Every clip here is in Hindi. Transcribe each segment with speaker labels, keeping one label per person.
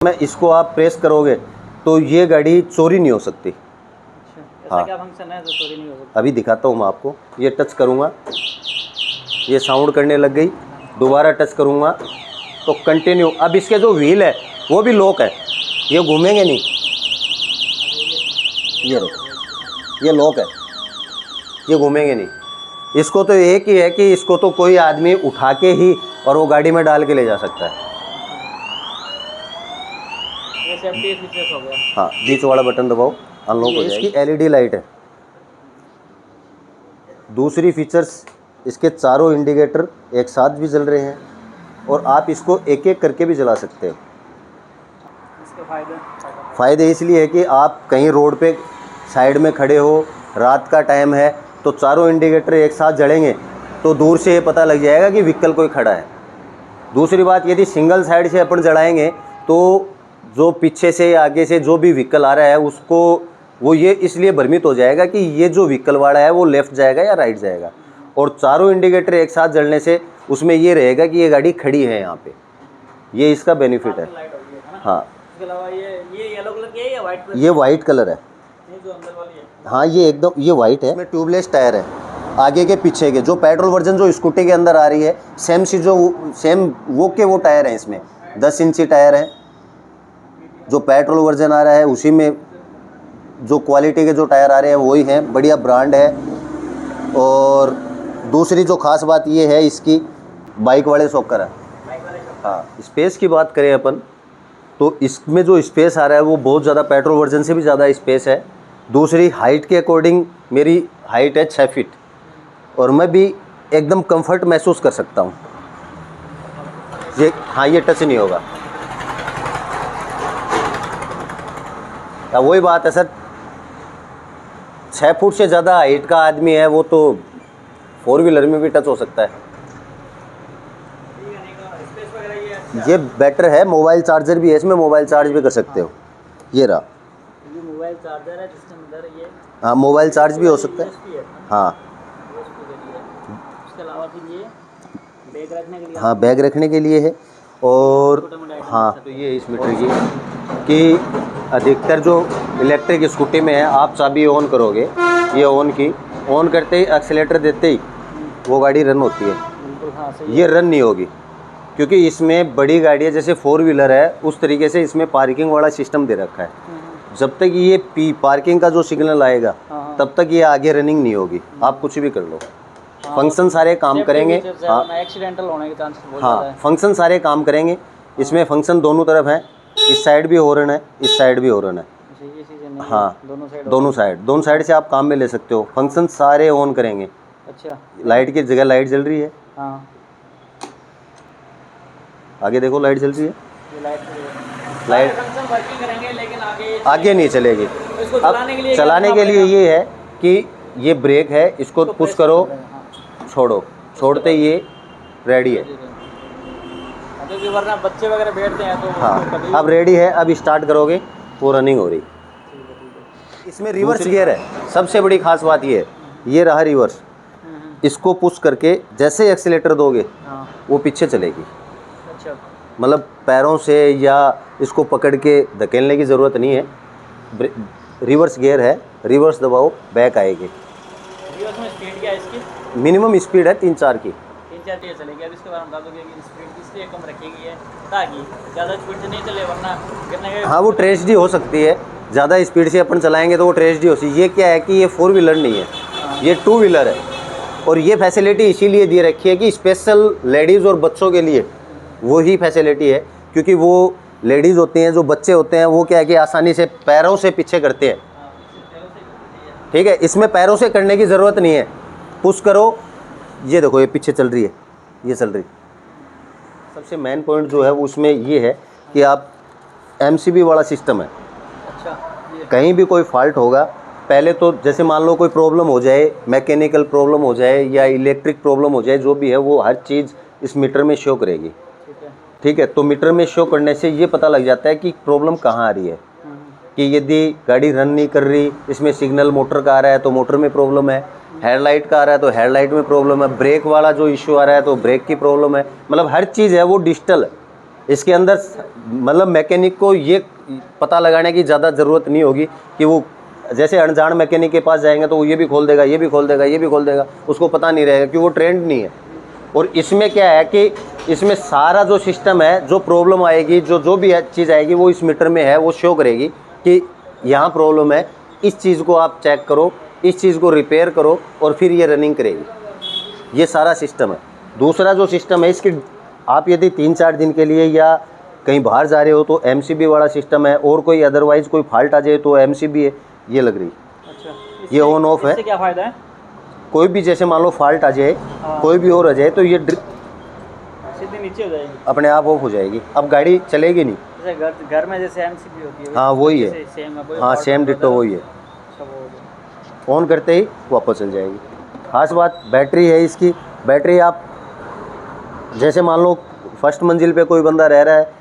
Speaker 1: में इसको आप प्रेस करोगे तो ये गाड़ी चोरी नहीं हो सकती।
Speaker 2: हाँ, क्या फंक्शन है जो चोरी नहीं हो सकता?
Speaker 1: अभी दिखाता हूँ मैं आपको। ये टच करूँगा, ये साउंड करने लग गई, दोबारा टच करूँगा तो कंटिन्यू। अब इसके जो व्हील है वो भी लॉक है, ये घूमेंगे नहीं। ये लॉक है, ये घूमेंगे नहीं। इसको तो एक ही है कि इसको तो कोई आदमी उठा के ही और वो गाड़ी में डाल के ले जा सकता है।
Speaker 2: ये सेफ्टी फीचर्स हो गया।
Speaker 1: हाँ, बीच वाला बटन दबाओ, अनलॉक हो जाएगी। इसकी एलईडी लाइट है। दूसरी फीचर्स, इसके चारों इंडिकेटर एक साथ भी जल रहे हैं और आप इसको एक एक करके भी जला सकते हो।
Speaker 2: इसके
Speaker 1: फ़ायदे इसलिए है कि आप कहीं रोड पे साइड में खड़े हो, रात का टाइम है, तो चारों इंडिकेटर एक साथ जलेंगे तो दूर से ये पता लग जाएगा कि व्हीकल कोई खड़ा है। दूसरी बात, यदि सिंगल साइड से अपन जलाएंगे तो जो पीछे से या आगे से जो भी व्हीकल आ रहा है उसको वो ये इसलिए भ्रमित हो जाएगा कि ये जो व्हीकल वाला है वो लेफ़्ट जाएगा या राइट जाएगा। और चारों इंडिकेटर एक साथ जलने से उसमें ये रहेगा कि ये गाड़ी खड़ी है यहाँ पे। ये इसका बेनिफिट है। हाँ,
Speaker 2: इसके अलावा ये येलो कलर की है या वाइट कलर?
Speaker 1: ये वाइट कलर है।
Speaker 2: ये जो अंदर वाली है,
Speaker 1: हाँ, ये एकदम ये वाइट है। इसमें ट्यूबलेस टायर है, आगे के पीछे के। जो पेट्रोल वर्जन जो स्कूटी के अंदर आ रही है सेम वो टायर है। इसमें 10 इंची टायर है। जो पेट्रोल वर्जन आ रहा है उसी में जो क्वालिटी के जो टायर आ रहे हैं वही हैं, बढ़िया ब्रांड है। और दूसरी जो खास बात ये है इसकी, बाइक वाले शॉकर है। हाँ, स्पेस की बात करें अपन तो इसमें जो स्पेस आ रहा है वो बहुत ज़्यादा पेट्रोल वर्जन से भी ज़्यादा स्पेस है। दूसरी हाइट के अकॉर्डिंग मेरी हाइट है 6 फीट और मैं भी एकदम कंफर्ट महसूस कर सकता हूँ। ये हाँ, ये टच नहीं होगा। वही बात है सर, 6 फुट से ज़्यादा हाइट का आदमी है वो तो 4 व्हीलर में भी टच हो सकता है। ये बेटर है। मोबाइल चार्जर भी है इसमें, मोबाइल चार्ज भी कर सकते हो। ये रहा,
Speaker 2: ये मोबाइल चार्जर है जिसके अंदर ये,
Speaker 1: हाँ, मोबाइल चार्ज भी हो सकता है। हाँ,
Speaker 2: इसके अलावा फिर ये बैग रखने के लिए,
Speaker 1: हाँ, बैग रखने के लिए है। और हाँ, तो ये इस मीटर की कि अधिकतर जो इलेक्ट्रिक स्कूटी में है, आप चाबी ऑन करोगे, ये ऑन करते ही एक्सीलेटर देते ही वो गाड़ी रन होती है।
Speaker 2: बिल्कुल। हाँ, सही।
Speaker 1: ये रन नहीं होगी क्योंकि इसमें बड़ी गाड़ी है, जैसे 4 व्हीलर है उस तरीके से इसमें पार्किंग वाला सिस्टम दे रखा है। जब तक ये पार्किंग का जो सिग्नल आएगा तब तक ये आगे रनिंग नहीं होगी। आप कुछ भी कर लो, फंक्शन सारे काम करेंगे। हाँ,
Speaker 2: एक्सीडेंटल होने के चांसेस बहुत
Speaker 1: हाँ,
Speaker 2: ज़्यादा है।
Speaker 1: फंक्शन सारे काम करेंगे। इसमें फंक्शन दोनों तरफ है, इस साइड भी हॉर्न है, इस साइड भी हॉर्न है।
Speaker 2: ये चीज़ें नहीं,
Speaker 1: हाँ,
Speaker 2: दोनों
Speaker 1: साइड से आप काम में ले सकते हो। फंक्शन सारे ऑन करेंगे।
Speaker 2: अच्छा,
Speaker 1: लाइट की जगह लाइट जल रही है।
Speaker 2: हाँ,
Speaker 1: आगे देखो, लाइट जल रही है।
Speaker 2: ये
Speaker 1: लाइट
Speaker 2: फंक्शन वर्किंग करेंगे लेकिन
Speaker 1: आगे नहीं चलेगी।
Speaker 2: इसको
Speaker 1: अब चलाने के लिए ये है कि ये ब्रेक है, इसको पुश करो, छोड़ो, छोड़ते ही ये रेडी है।
Speaker 2: क्योंकि वरना बच्चे वगैरह बैठते हैं तो
Speaker 1: हाँ, अब रेडी है। अब स्टार्ट करोगे वो रनिंग हो रही। इसमें रिवर्स गियर है। सबसे बड़ी खास बात ये है, ये रहा रिवर्स। इसको पुश करके जैसे एक्सीलेटर दोगे वो पीछे चलेगी।
Speaker 2: अच्छा,
Speaker 1: मतलब पैरों से या इसको पकड़ के धकेलने की ज़रूरत नहीं है। रिवर्स गियर है, रिवर्स दबाओ बैक आएगी।
Speaker 2: रिवर्स में स्पीड क्या है इसकी?
Speaker 1: मिनिमम स्पीड है 3-4 की।
Speaker 2: 3-4 तेज चलेगी। अब इसके बारे में बता दोगे कि स्पीड इसलिए कम रखेगी है ताकि ज़्यादा स्पीड से नहीं चले वरना गिरने के।
Speaker 1: हाँ, वो ट्रेजेडी हो सकती है। ज़्यादा स्पीड से अपन चलाएंगे तो वो ट्रेजेडी हो सकती है। ये क्या है कि ये 4 व्हीलर नहीं है, ये 2 व्हीलर है। और ये फैसिलिटी इसीलिए दे रखी है कि स्पेशल लेडीज़ और बच्चों के लिए वही फैसिलिटी है। क्योंकि वो लेडीज़ होती हैं, जो बच्चे होते हैं, वो क्या है कि आसानी से पैरों से पीछे करते हैं। ठीक है, इसमें पैरों से करने की ज़रूरत नहीं है। पुश करो, ये देखो ये पीछे चल रही है, ये चल रही। सबसे मेन पॉइंट जो है वो उसमें ये है कि आप MCB वाला सिस्टम है।
Speaker 2: अच्छा,
Speaker 1: कहीं भी कोई फॉल्ट होगा, पहले तो जैसे मान लो कोई प्रॉब्लम हो जाए, मैकेनिकल प्रॉब्लम हो जाए या इलेक्ट्रिक प्रॉब्लम हो जाए, जो भी है वो हर चीज़ इस मीटर में शो करेगी। ठीक है, तो मीटर में शो करने से ये पता लग जाता है कि प्रॉब्लम कहाँ आ रही है। कि यदि गाड़ी रन नहीं कर रही, इसमें सिग्नल मोटर का आ रहा है तो मोटर में प्रॉब्लम है, हेडलाइट का आ रहा है तो हेडलाइट में प्रॉब्लम है, ब्रेक वाला जो इशू आ रहा है तो ब्रेक की प्रॉब्लम है। मतलब हर चीज़ है वो डिजिटल है। इसके अंदर मतलब मैकेनिक को ये पता लगाने की ज़्यादा ज़रूरत नहीं होगी कि वो जैसे अनजान मैकेनिक के पास जाएंगे तो वो ये भी खोल देगा, ये भी खोल देगा, ये भी खोल देगा, उसको पता नहीं रहेगा कि वो ट्रेंड नहीं है। और इसमें क्या है कि इसमें सारा जो सिस्टम है, जो प्रॉब्लम आएगी, जो भी चीज़ आएगी वो इस मीटर में है, वो शो करेगी कि यहाँ प्रॉब्लम है, इस चीज़ को आप चेक करो, इस चीज़ को रिपेयर करो और फिर ये रनिंग करेगी। ये सारा सिस्टम है। दूसरा जो सिस्टम है, इसकी आप यदि 3-4 दिन के लिए या कहीं बाहर जा रहे हो तो MCB वाला सिस्टम है, और कोई अदरवाइज़ कोई फॉल्ट आ जाए तो MCB है, ये लग रही।
Speaker 2: अच्छा,
Speaker 1: ये ऑन ऑफ है।
Speaker 2: इससे क्या फ़ायदा है?
Speaker 1: कोई भी जैसे मान लो फॉल्ट आ जाए,
Speaker 2: हाँ।
Speaker 1: कोई भी और आ जाए तो ये
Speaker 2: सीधे नीचे हो जाएगी,
Speaker 1: अपने आप ऑफ हो जाएगी, अब गाड़ी चलेगी नहीं।
Speaker 2: जैसे घर में जैसे MCB होती है,
Speaker 1: हाँ वही है,
Speaker 2: सेम है, कोई
Speaker 1: हाँ
Speaker 2: fault
Speaker 1: सेम
Speaker 2: नहीं
Speaker 1: डिट्टो
Speaker 2: होता।
Speaker 1: वही है।
Speaker 2: अच्छा, वो हो गया।
Speaker 1: ऑन करते ही वापस चल जाएगी। खास बात बैटरी है इसकी। बैटरी आप जैसे मान लो फर्स्ट मंजिल पे कोई बंदा रह रहा है,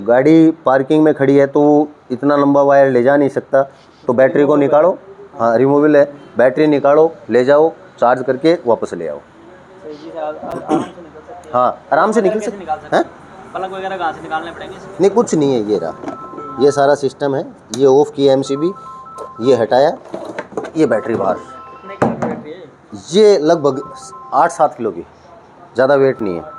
Speaker 1: गाड़ी पार्किंग में खड़ी है तो वो इतना लंबा वायर ले जा नहीं सकता, तो बैटरी को निकालो, हाँ रिमूवेबल है, बैटरी निकालो, ले जाओ, चार्ज करके वापस ले आओ।
Speaker 2: सही जी से आराम से निकल सकते हैं।
Speaker 1: हाँ आराम से निकल
Speaker 2: कैसे
Speaker 1: सकते
Speaker 2: निकाल सकते
Speaker 1: हैं।
Speaker 2: प्लग वगैरह कहाँ से निकालने पड़ेंगे इसके?
Speaker 1: नहीं कुछ नहीं है, ये रहा, ये सारा सिस्टम है। ये ऑफ किया MCB, ये हटाया, ये बैटरी बाहर।
Speaker 2: कितने किलो की बैटरी है?
Speaker 1: ये लगभग 8-7 किलो की, ज़्यादा वेट नहीं है।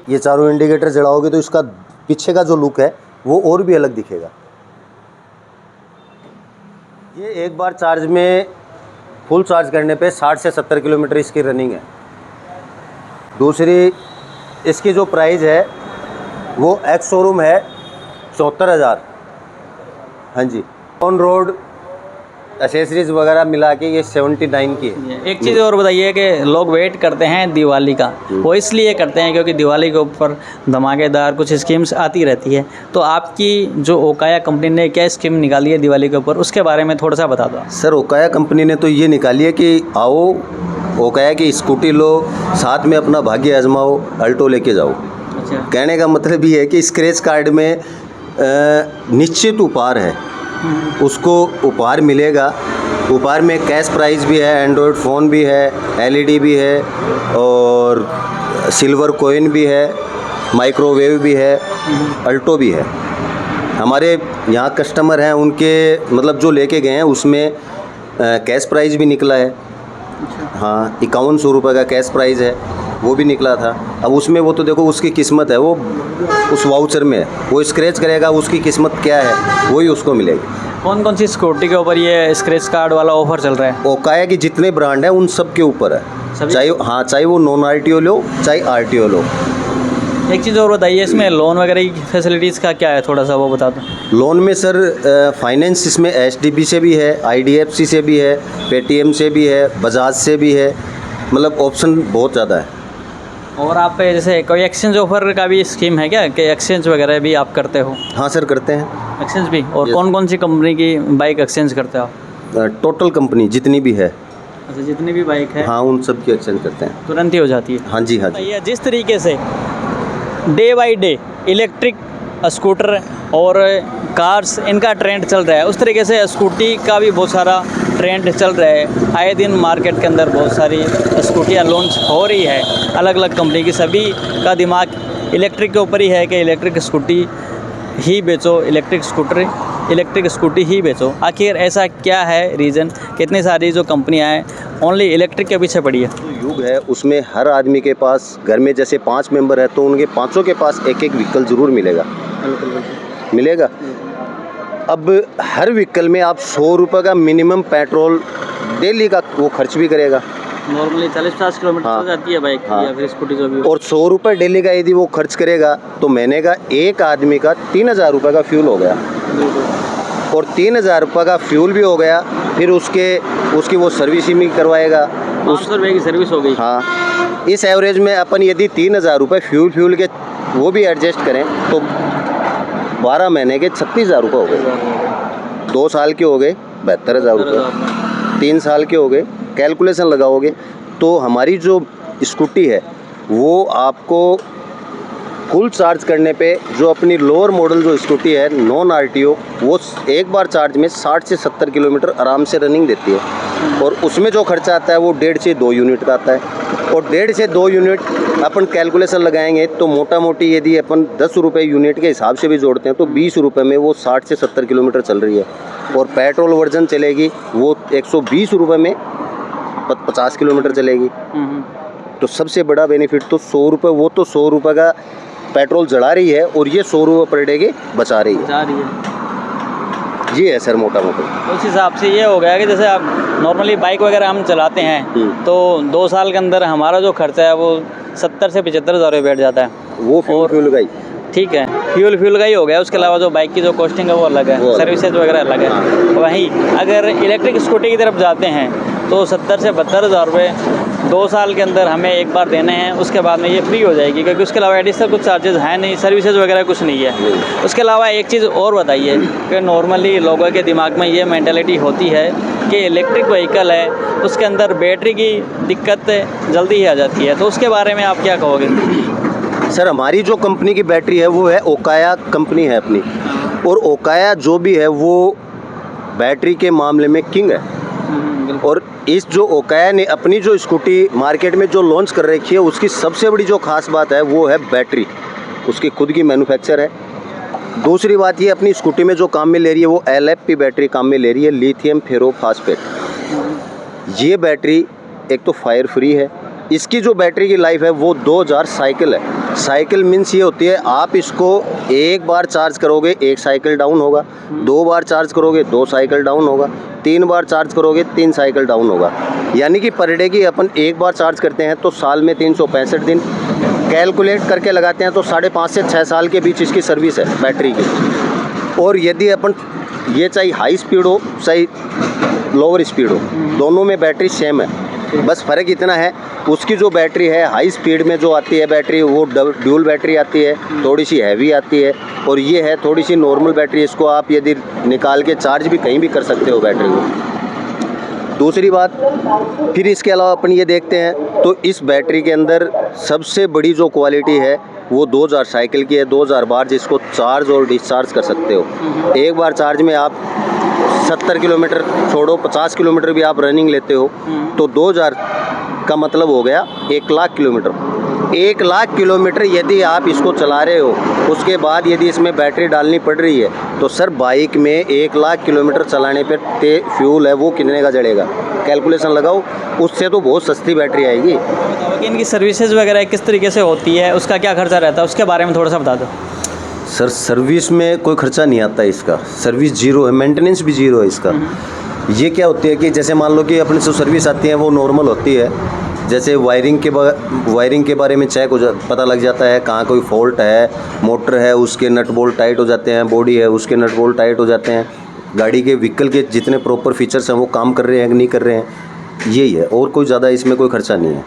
Speaker 1: ये चारों इंडिकेटर जलाओगे तो इसका पीछे का जो लुक है वो और भी अलग दिखेगा। ये एक बार चार्ज में फुल चार्ज करने पे 60 से 70 किलोमीटर इसकी रनिंग है। दूसरी इसकी जो प्राइस है वो एक्स शोरूम है 74,000। हाँ जी, ऑन रोड एसेसरीज वगैरह मिला के ये 79 की है।
Speaker 2: एक चीज़ और बताइए कि लोग वेट करते हैं दिवाली का, वो इसलिए करते हैं क्योंकि दिवाली के ऊपर धमाकेदार कुछ स्कीम्स आती रहती है। तो आपकी जो ओकाया कंपनी ने क्या स्कीम निकाली है दिवाली के ऊपर, उसके बारे में थोड़ा सा बता दो।
Speaker 1: सर ओकाया कंपनी ने तो ये निकाली है कि आओ ओकाया की स्कूटी लो, साथ में अपना भाग्य आजमाओ, अल्टो लेके जाओ।
Speaker 2: अच्छा,
Speaker 1: कहने का मतलब ये है कि स्क्रैच कार्ड में निश्चित उपहार है, उसको उपहार मिलेगा। उपहार में कैश प्राइस भी है, एंड्रॉयड फ़ोन भी है, LED भी है और सिल्वर कॉइन भी है, माइक्रोवेव भी है, अल्टो भी है। हमारे यहाँ कस्टमर हैं, उनके मतलब जो लेके गए हैं उसमें कैश प्राइस भी निकला है। हाँ 5100 रुपये का कैश प्राइस है, वो भी निकला था। अब उसमें वो तो देखो उसकी किस्मत है, वो उस वाउचर में है, वो स्क्रैच करेगा, उसकी किस्मत क्या है वही उसको मिलेगी।
Speaker 2: कौन कौन सी स्कूटी के ऊपर ये स्क्रैच कार्ड वाला ऑफर चल रहा है?
Speaker 1: ओकाया की जितने ब्रांड हैं उन सब के ऊपर है, चाहे वो नॉन RTO लो चाहे RTO लो।
Speaker 2: एक चीज़ और बताइए, इसमें लोन वगैरह की फैसिलिटीज़ का क्या है, थोड़ा सा वो बता दो।
Speaker 1: लोन में सर फाइनेंस इसमें HDB से भी है, IDFC से भी है, पेटीएम से भी है, बजाज से भी है, मतलब ऑप्शन बहुत ज़्यादा है।
Speaker 2: और आप पे जैसे कोई एक्सचेंज ऑफर का भी स्कीम है क्या, कि एक्सचेंज वगैरह भी आप करते हो?
Speaker 1: हाँ सर करते हैं
Speaker 2: एक्सचेंज भी। और
Speaker 1: Yes.
Speaker 2: कौन कौन सी कंपनी की बाइक एक्सचेंज करते हो आप?
Speaker 1: टोटल कंपनी जितनी भी है,
Speaker 2: अच्छा, जितनी भी बाइक है
Speaker 1: हाँ उन सब की एक्सचेंज करते हैं।
Speaker 2: तुरंत ही हो जाती है?
Speaker 1: हाँ जी हाँ जी।
Speaker 2: ये जिस तरीके से day by day electric scooter और कार्स इनका ट्रेंड चल रहा है, उस तरीके से स्कूटी का भी बहुत सारा ट्रेंड चल रहा है। आए दिन मार्केट के अंदर बहुत सारी स्कूटियाँ लॉन्च हो रही है, अलग अलग कंपनी की। सभी का दिमाग इलेक्ट्रिक के ऊपर ही है कि इलेक्ट्रिक स्कूटी ही बेचो, इलेक्ट्रिक स्कूटी ही बेचो। आखिर ऐसा क्या है रीज़न, कितनी सारी जो कंपनियां हैं ओनली इलेक्ट्रिक के पीछे पड़ी है?
Speaker 1: जो युग है उसमें हर आदमी के पास, घर में जैसे 5 मेंबर है तो उनके पाँचों के पास एक एक व्हीकल ज़रूर मिलेगा। अब हर व्हीकल में आप 100 रुपये का मिनिमम पेट्रोल डेली का वो खर्च भी करेगा।
Speaker 2: नॉर्मली 40-50 किलोमीटर
Speaker 1: हाँ,
Speaker 2: हो जाती है बाइक
Speaker 1: हाँ,
Speaker 2: या फिर स्कूटी जो भी हो।
Speaker 1: और 100 रुपये डेली का यदि वो खर्च करेगा तो महीने का एक आदमी का 3000 रुपये का फ्यूल हो गया। और 3000 रुपये का फ्यूल भी हो गया, फिर उसकी वो सर्विसिंग भी करवाएगा।
Speaker 2: 500 रुपये की सर्विस हो गई।
Speaker 1: हाँ, इस एवरेज में अपन यदि 3000 रुपये फ्यूल के वो भी एडजस्ट करें तो 12 महीने के 36,000 रुपये हो गए। 2 साल के हो गए 72,000 रुपये, 3 साल के हो गए, कैलकुलेशन लगाओगे तो हमारी जो स्कूटी है वो आपको फुल चार्ज करने पे जो अपनी लोअर मॉडल जो स्कूटी है नॉन आरटीओ, वो एक बार चार्ज में 60 से 70 किलोमीटर आराम से रनिंग देती है। और उसमें जो खर्चा आता है वो 1.5 से 2 यूनिट का आता है। और 1.5 से 2 यूनिट अपन कैलकुलेशन लगाएंगे तो मोटा मोटी यदि अपन 10 रुपये यूनिट के हिसाब से भी जोड़ते हैं तो 20 रुपये में वो 60 से 70 किलोमीटर चल रही है। और पेट्रोल वर्जन चलेगी वो 120 रुपये में 50 किलोमीटर चलेगी। तो सबसे बड़ा बेनिफिट तो 100 रुपये, वो तो 100 रुपये का पेट्रोल जला रही है और ये 100 रुपये पर डे के बचा रही है। ये है सर मोटा मोटा।
Speaker 2: उस हिसाब से ये हो गया कि जैसे आप नॉर्मली बाइक वगैरह हम चलाते हैं तो 2 साल के अंदर हमारा जो खर्चा है वो 70 से 75 हज़ार रुपये बैठ जाता है।
Speaker 1: वो फ्यूल का ही
Speaker 2: ठीक है, फ्यूल का ही हो गया। उसके अलावा जो बाइक की जो कॉस्टिंग है वो अलग है, सर्विसेज वगैरह अलग है। वहीं अगर इलेक्ट्रिक स्कूटी की तरफ जाते हैं तो 70 से 72 हज़ार रुपये 2 साल के अंदर हमें एक बार देने हैं। उसके बाद में ये फ्री हो जाएगी क्योंकि उसके अलावा एडिशनल कुछ चार्जेस हैं नहीं, सर्विसेज वगैरह कुछ नहीं है। उसके अलावा एक चीज़ और बताइए कि नॉर्मली लोगों के दिमाग में ये मेंटालिटी होती है कि इलेक्ट्रिक व्हीकल है उसके अंदर बैटरी की दिक्कत जल्दी ही आ जाती है, तो उसके बारे में आप क्या कहोगे?
Speaker 1: सर हमारी जो कंपनी की बैटरी है वो है ओकाया कंपनी है अपनी, और ओकाया जो भी है वो बैटरी के मामले में किंग है। और इस जो ओकाया ने अपनी जो स्कूटी मार्केट में जो लॉन्च कर रखी है उसकी सबसे बड़ी जो खास बात है वो है बैटरी, उसकी खुद की मैन्युफैक्चर है। दूसरी बात ये अपनी स्कूटी में जो काम में ले रही है वो LFP बैटरी काम में ले रही है, लिथियम फेरोफॉस्फेट। ये बैटरी एक तो फायर फ्री है, इसकी जो बैटरी की लाइफ है वो 2000 साइकिल है। साइकिल मीन्स ये होती है आप इसको एक बार चार्ज करोगे 1 साइकिल डाउन होगा, 2 बार चार्ज करोगे 2 साइकिल डाउन होगा, 3 बार चार्ज करोगे 3 साइकिल डाउन होगा। यानी कि पर डे की अपन एक बार चार्ज करते हैं तो साल में 365 दिन कैलकुलेट करके लगाते हैं तो 5.5 से 6 साल के बीच इसकी सर्विस है बैटरी की। और यदि अपन ये चाहे हाई स्पीड हो चाहे लोअर स्पीड हो, दोनों में बैटरी सेम है। बस फ़र्क इतना है उसकी जो बैटरी है हाई स्पीड में जो आती है बैटरी वो ड्यूल बैटरी आती है, थोड़ी सी हैवी आती है। और ये है थोड़ी सी नॉर्मल बैटरी, इसको आप यदि निकाल के चार्ज भी कहीं भी कर सकते हो बैटरी को। दूसरी बात फिर इसके अलावा अपन ये देखते हैं तो इस बैटरी के अंदर सबसे बड़ी जो क्वालिटी है वो 2000 साइकिल की है, 2000 बार जिसको चार्ज और डिस्चार्ज कर सकते हो। एक बार चार्ज में आप 70 किलोमीटर छोड़ो 50 किलोमीटर भी आप रनिंग लेते हो तो 2000 का मतलब हो गया 1 लाख किलोमीटर। 1 लाख किलोमीटर यदि आप इसको चला रहे हो उसके बाद यदि इसमें बैटरी डालनी पड़ रही है तो सर बाइक में 1 लाख किलोमीटर चलाने पर फ्यूल है वो कितने का जड़ेगा, कैलकुलेशन लगाओ, उससे तो बहुत सस्ती बैटरी आएगी।
Speaker 2: इनकी सर्विसेज वगैरह किस तरीके से होती है, उसका क्या खर्चा रहता है, उसके बारे में थोड़ा सा बता दो।
Speaker 1: सर सर्विस में कोई खर्चा नहीं आता इसका, सर्विस जीरो है, मेंटेनेंस भी जीरो है इसका। ये क्या होती है कि जैसे मान लो कि अपनी जो सर्विस आती है वो नॉर्मल होती है, जैसे वायरिंग के बारे में चेक पता लग जाता है कहाँ कोई फॉल्ट है, मोटर है उसके नट बोल्ट टाइट हो जाते हैं, बॉडी है उसके नट बोल्ट टाइट हो जाते हैं, गाड़ी के व्हीकल के जितने प्रॉपर फीचर्स हैं वो काम कर रहे हैं कि नहीं कर रहे हैं, यही है, और कोई ज़्यादा इसमें कोई खर्चा नहीं है।